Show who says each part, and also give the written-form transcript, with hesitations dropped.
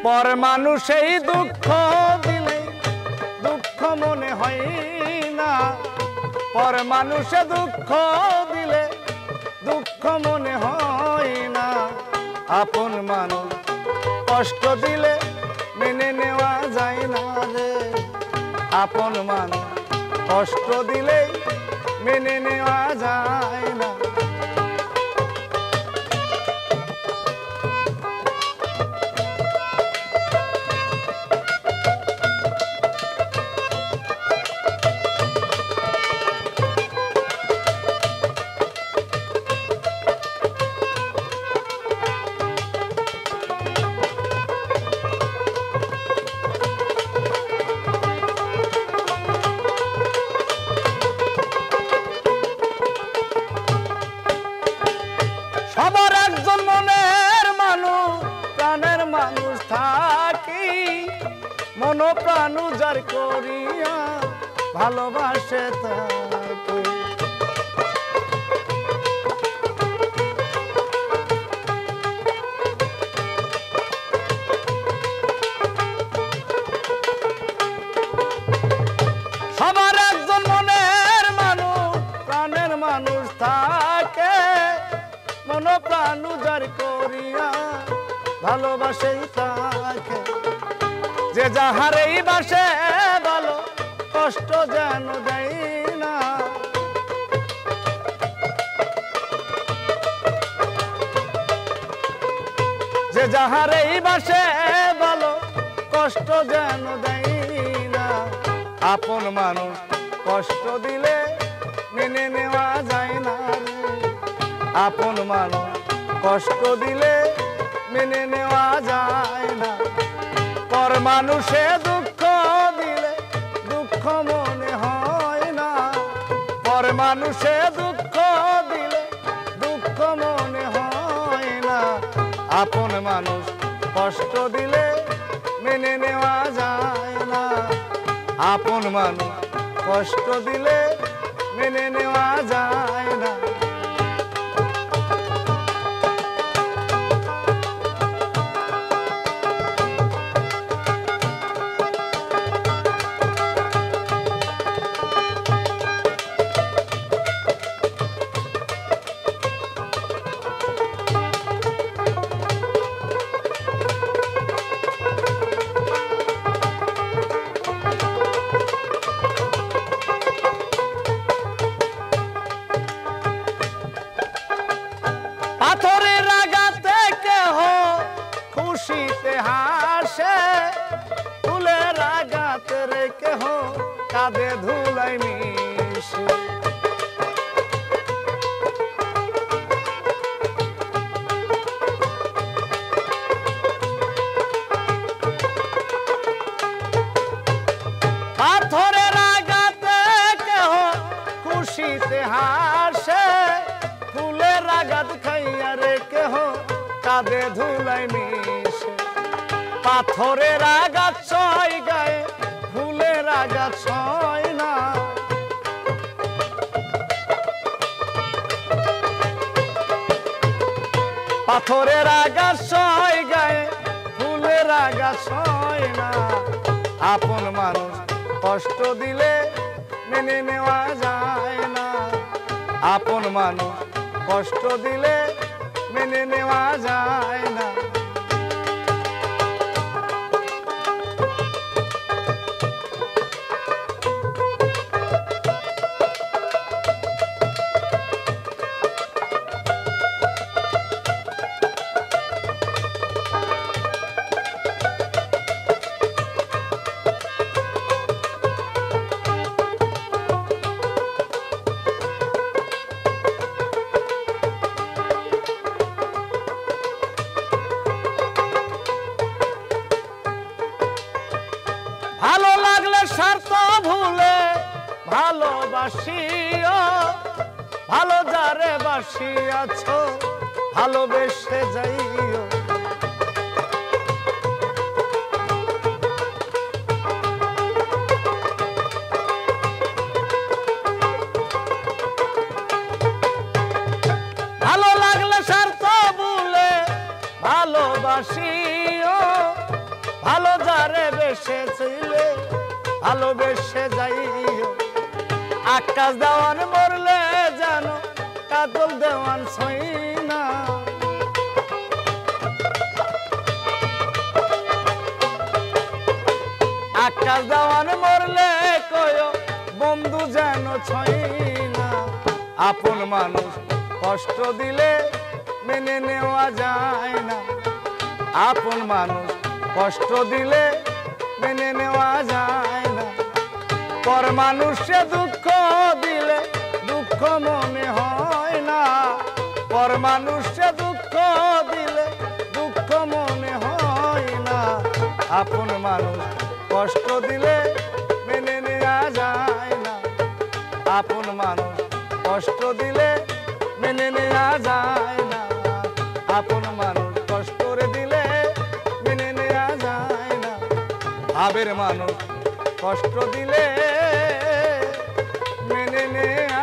Speaker 1: পর মানুষেই দুঃখ দিলে দুঃখ মনে হয় না, পর মানুষে দুঃখ দিলে দুঃখ মনে হয় না। আপন মানুষ কষ্ট দিলে মেনে নেওয়া যায় না রে, আপন মানুষ কষ্ট দিলে মেনে নেওয়া যায় না। সবার একজন মনের মানুষ প্রাণের মানুষ থাকি, মন প্রাণ উজাড় করিয়া ভালোবাসে তাকে। সবার একজন মনের মানুষ প্রাণের মানুষ থাকে, মন প্রাণ উজাড় করিয়া ভালোবাসে তাকে। যে যাহারেই বাসে ভালো কষ্ট যেন দেয় না, যে যাহারেই বাসে ভালো কষ্ট যেন দেয় না। আপন মানুষ কষ্ট দিলে মেনে নেওয়া যায় না রে, আপন মানুষ কষ্ট দিলে মেনে নেওয়া যায় না। পর মানুষে দুঃখ দিলে দুঃখ মনে হয় না, পর মানুষে দুঃখ দিলে দুঃখ মনে হয় না। আপন মানুষ কষ্ট দিলে মেনে নেওয়া যায় না, আপন মানুষ কষ্ট দিলে মেনে নেওয়া যায় না। পাথরের আঘাতে কেহ খুশিতে হাসে, ফুলের আঘাতে রে কেহ কাঁদে ধুলায় মিশে। পাথরের আঘাতে কেহ খুশিতে হাসে, ফুলের আঘাত খাইয়া রে কেহ কাঁদে ধুলায় মিশে। পাথরের আঘাত সয় গায়ে ফুলের আঘাত সয় না, পাথরের আঘাত সয় গায়ে ফুলের আঘাত সয় না। আপন মানুষ কষ্ট দিলে মেনে নেওয়া যায় না, আপন মানুষ কষ্ট দিলে মেনে নেওয়া যায় না। ভালো লাগলে স্বার্থ ভুলে ভালোবাসিও, ভালো যারে বাসিয়াছ ভালোবেসে যাইও। ভালো লাগলে স্বার্থ ভুলে ভালোবাসিও, দেশে চলে ভালোবেসে যাইও। আকাশ দেওয়ান মরলে জানো কাজল দেওয়ান ছই না। আকাশ দেওয়ান মরলে কয় বন্ধু যেন ছই না। আপন মানুষ কষ্ট দিলে মেনে নেওয়া যায় না। আপন মানুষ কষ্ট দিলে মেনে নেওয়া যায় না। পর মানুষে দুঃখ দিলে দুঃখ মনে হয় না। পর মানুষে দুঃখ দিলে দুঃখ মনে হয় না। আপন মানুষ কষ্ট দিলে মেনে নেওয়া যায় না। আপন মানুষ কষ্ট দিলে মেনে নেওয়া যায় না। আপন মানুষ কষ্ট দিলে মেনে নেওয়া যায় না। ভাবের মানুষ কষ্ট দিলে মেনে নেওয়া